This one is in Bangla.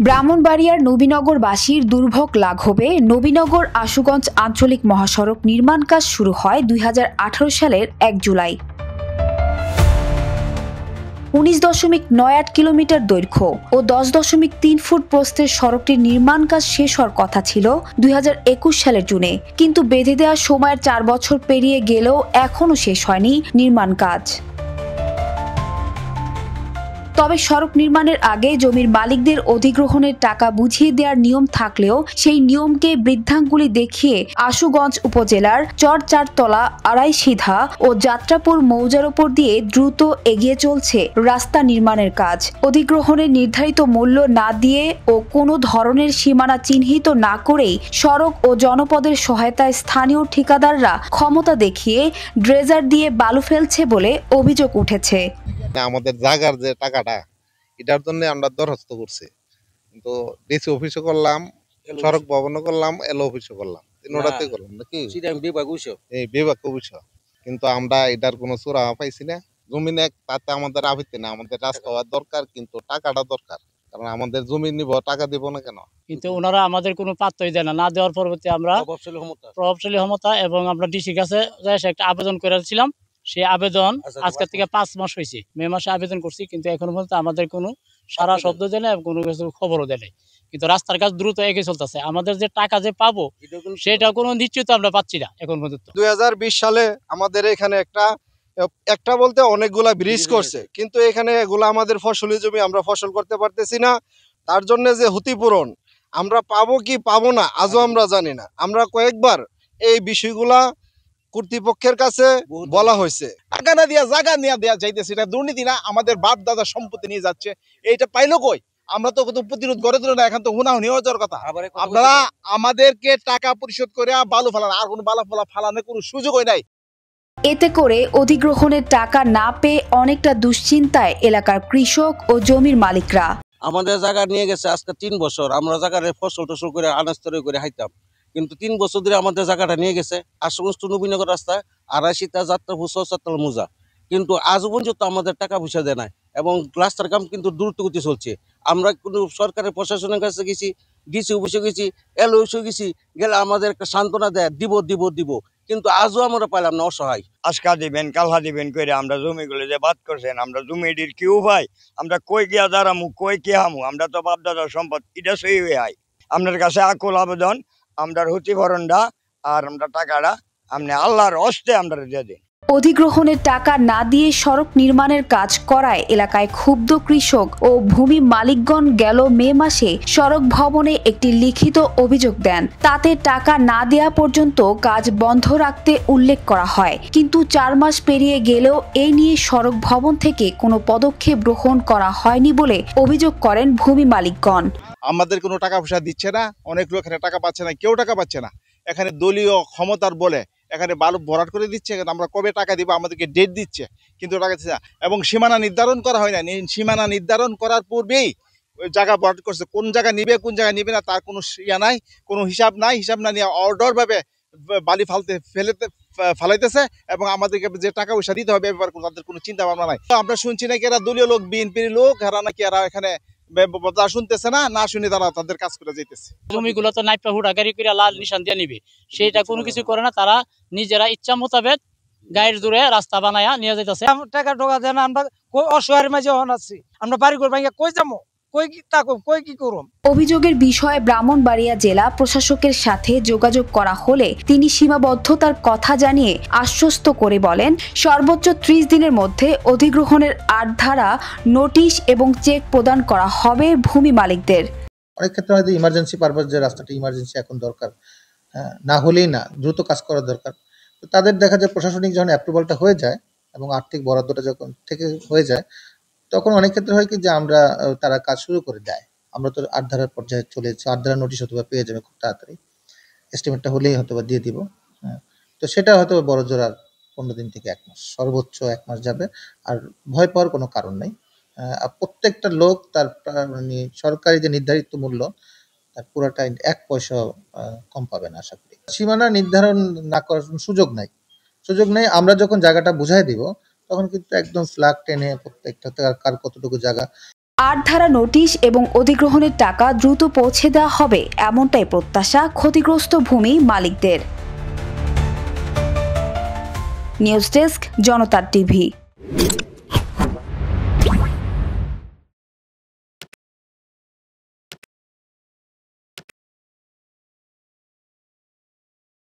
ব্রাহ্মণবাড়িয়ার নবীনগরবাসীর দুর্ভোগ লাঘবে নবীনগর আশুগঞ্জ আঞ্চলিক মহাসড়ক নির্মাণ কাজ শুরু হয় ২০১৮ সালের ১ জুলাই। ১৯.৯৮ কিলোমিটার দৈর্ঘ্য ও ১০.৩ ফুট প্রস্থের সড়কটির নির্মাণ কাজ শেষ হওয়ার কথা ছিল ২০২১ সালের জুনে, কিন্তু বেঁধে দেওয়া সময়ের ৪ বছর পেরিয়ে গেলেও এখনও শেষ হয়নি নির্মাণ কাজ। তবে সড়ক নির্মাণের আগে জমির মালিকদের অধিগ্রহণের টাকা বুঝিয়ে দেওয়ার নিয়ম থাকলেও সেই নিয়মকে বৃদ্ধাঙ্গুলি দেখিয়ে আশুগঞ্জ উপজেলার চর-চারতলা, আড়াইসিধা ও যাত্রাপুর মৌজার ওপর দিয়ে দ্রুত এগিয়ে চলছে রাস্তা নির্মাণের কাজ। অধিগ্রহণের নির্ধারিত মূল্য না দিয়ে ও কোনো ধরনের সীমানা চিহ্নিত না করেই সড়ক ও জনপদের সহায়তায় স্থানীয় ঠিকাদাররা ক্ষমতা দেখিয়ে ড্রেজার দিয়ে বালু ফেলছে বলে অভিযোগ উঠেছে। আমাদের জায়গার যে টাকাটা এটার জন্য আমরা দরখাস্ত করছি, কিন্তু ডিসি অফিসে করলাম, সড়ক ভবনে করলাম, এলও অফিসে করলাম, তিনটাতে করলাম নাকি এই বিভাগ অফিস, কিন্তু আমরা এটার কোনো চূড়া পাইছি না। জমি নেক তাতে আমাদের আপত্তি না, আমাদের রাস্তা হওয়ার দরকার, কিন্তু টাকাটা দরকার, কারণ আমাদের জমি নিব, টাকা দিব না কেন? কিন্তু ওনারা আমাদের কোনো পাত্রই দেয় না। না দেওয়ার পরবর্তী আমরা প্রভাবশালী ক্ষমতা এবং আমরা ডিসির কাছে একটা আবেদন করেছিলাম। সেই আবেদন আজকের থেকে ৫ মাস হয়েছে, মে মাসে আবেদন করছি, কিন্তু এখনো পর্যন্ত আমাদের কোনো সারা শব্দ দেয় না এবং কোনো কিছু খবরও দেয় নাই। কিন্তু রাস্তার কাজ দ্রুত এগিয়ে চলতেছে। আমাদের যে টাকা যে পাবো সেটা কোনো নিশ্চয়তা আমরা পাচ্ছি না এখন পর্যন্ত। ২০২০ সালে আমাদের এখানে একটা বলতে অনেকগুলা ব্রিজ করছে, কিন্তু এখানে এগুলা আমাদের ফসলি জমি, আমরা ফসল করতে পারতেছি না। তার জন্য যে ক্ষতিপূরণ আমরা পাবো কি পাবো না আজও আমরা জানি না। আমরা কয়েকবার এই বিষয়গুলা কর্তৃপক্ষের কাছে বলা হয়েছে। টাকা না দিয়া জায়গা নিয়ে দেওয়া যাইতেছে, এটা দুর্নীতি না? আমাদের বাপ দাদা সম্পত্তি নিয়ে যাচ্ছে, এইটা পাইলো কই? আমরা তো প্রতিরোধ গড়ে তুলে না, এখন তো হুনাহুনি হয়ে যাওয়ার কথা। আপনারা আমাদেরকে টাকা পরিশোধ করে বালু ফালান, আর কোনো বালু ফালানোর কোনো সুযোগই নাই। এতে করে অধিগ্রহণের টাকা না পেয়ে অনেকটা দুশ্চিন্তায় এলাকার কৃষক ও জমির মালিকরা। আমাদের জায়গা নিয়ে গেছে আজকে ৩ বছর, আমরা জায়গায় ফসল টসল করে আনাজ তৈরি করে খাইতাম, কিন্তু 3 বছর ধরে আমাদের জায়গাটা নিয়ে গেছে আশুগঞ্জ টু নবীনগর রাস্তায়, আড়াইসিতা, যাত্রাপুর, চর-চারতলা মৌজা, কিন্তু আজও পর্যন্ত আমাদের টাকা পয়সা দেয় নাই এবং রাস্তার কাম কিন্তু দ্রুতগতি চলছে। আমরা কোনো সরকারের প্রশাসনের কাছে গেছি, ডিসি অফিসে গেছি, এলও অফিসে গেছি, গেলে আমাদের একটা সান্ত্বনা দেয়, দিব দিব দিব, কিন্তু আজও আমরা পাইলাম না, অসহায়। আজকা দিবেন কালহা দিবেন করে আমরা জমিগুলো যে বাদ করছেন, আমরা জমিটির কি উপায়, আমরা কই গিয়া দাঁড়ামু, কই কে হামু? আমরা তো বাপ দাদার সম্পদ, এটা সই হয়ে আয়। আপনার কাছে আকুল আবেদন, আমরা ক্ষতিপূরণটা আর আমরা টাকাটা আপনি আল্লাহর হস্তে আমরা দিয়ে দিন। অধিগ্রহণের টাকা না দিয়ে সড়ক নির্মাণের কাজ করায় এলাকায় ক্ষুব্ধ কৃষক ও ভূমি মালিকগণ গেল মে মাসে সড়ক ভবনে একটি লিখিত অভিযোগ দেন। তাতে টাকা না দেয়া পর্যন্ত কাজ বন্ধ রাখতে উল্লেখ করা হয়, কিন্তু ৪ মাস পেরিয়ে গেলেও এই নিয়ে সড়ক ভবন থেকে কোনো পদক্ষেপ গ্রহণ করা হয়নি বলে অভিযোগ করেন ভূমি মালিকগণ। আমাদের কোনো টাকা পয়সা দিচ্ছে না, অনেক লোক এখানে টাকা পাচ্ছে না, কেউ টাকা পাচ্ছে না। এখানে দলীয় ক্ষমতার বলে এখানে বালু ভরাট করে দিচ্ছে, আমরা কবে টাকা দিব আমাদেরকে ডেট দিচ্ছে, কিন্তু টাকা দিচ্ছে না। এবং সীমানা নির্ধারণ করা হয় না, সীমানা নির্ধারণ করার পূর্বেই ওই জায়গা ভরাট করছে। কোন জায়গা নিবে কোন জায়গা নিবে না তার কোনো ইয়া নাই, কোনো হিসাব নাই। হিসাব না নিয়ে অর্ডারভাবে বালি ফালাইতেছে এবং আমাদেরকে যে টাকা পয়সা দিতে হবে এবার তাদের কোনো চিন্তা ভাবনা নাই। আমরা শুনছি নাকি এরা দলীয় লোক, বিএনপির লোক, এরা নাকি এরা এখানে শুনতেছে না শুনে তারা তাদের কাজ করে যাইতেছে। জমিগুলো তো নাইপা হুড়াগাড়ি করে লাল নিশান দিয়ে নিবে, সেটা কোনো কিছু করে না। তারা নিজেরা ইচ্ছা মোতাবেক গায়ের জোরে রাস্তা বানায়া নিয়ে যাইতেছে। টাকা টোকা দেন, আমরা অসহায়ের মাঝে আছি, আমরা বাড়ি করে ভাঙিয়া কই যাবো, কই কি করুম? অভিযোগের বিষয়ে ব্রাহ্মণবাড়িয়া জেলা প্রশাসকের সাথে যোগাযোগ করা হলে তিনি সীমাবদ্ধতার কথা জানিয়ে আশ্বস্ত করে বলেন, সর্বোচ্চ ৩০ দিনের মধ্যে অধিগ্রহণের ৮ ধারা নোটিশ এবং চেক প্রদান করা হবে ভূমি মালিকদের। অনেক ক্ষেত্রে হয়তো ইমার্জেন্সি পারপাস, যে রাস্তাটা ইমার্জেন্সি এখন দরকার, না হলেই না, দ্রুত কাজ করা দরকার। তো তাদের দেখা যায় প্রশাসনিক যখন অ্যাপ্রুভালটা হয়ে যায় এবং আর্থিক বরাদ্দটা যখন থেকে হয়ে যায়, তখন অনেক ক্ষেত্রে হয় কি যে তারা কাজ শুরু করে দেয়। আমরা তো ৮ ধারার পর্যায়ে চলে এসেছি, ৮ ধারার নোটিশ হয়তো পেয়ে যাবে খুব তাড়াতাড়ি, এস্টিমেটটা হলেই হয়তো দিয়ে দিব। তো সেটা হয়তো বড় জোর আর 15 দিন থেকে ১ মাস, সর্বোচ্চ ১ মাস যাবে। আর ভয় পাওয়ার কোনো কারণ নেই। প্রত্যেকটা লোক তার মানে সরকারি যে নির্ধারিত মূল্য তার পুরোটা ১ পয়সাও কম পাবে না আশা করি। সীমানা নির্ধারণ না করার সুযোগ নাই। আমরা যখন জায়গাটা বুঝাই দিব তখন কিন্তু একদম ফ্ল্যাগ টেনে প্রত্যেকটা কার কতটুকু জায়গা 8 ধারা নোটিশ এবং অধিগ্রহণের টাকা দ্রুত পৌঁছে দেওয়া হবে, এমনটাই প্রত্যাশা ক্ষতিগ্রস্ত ভূমি মালিকদের। নিউজ ডেস্ক, জনতা টিভি।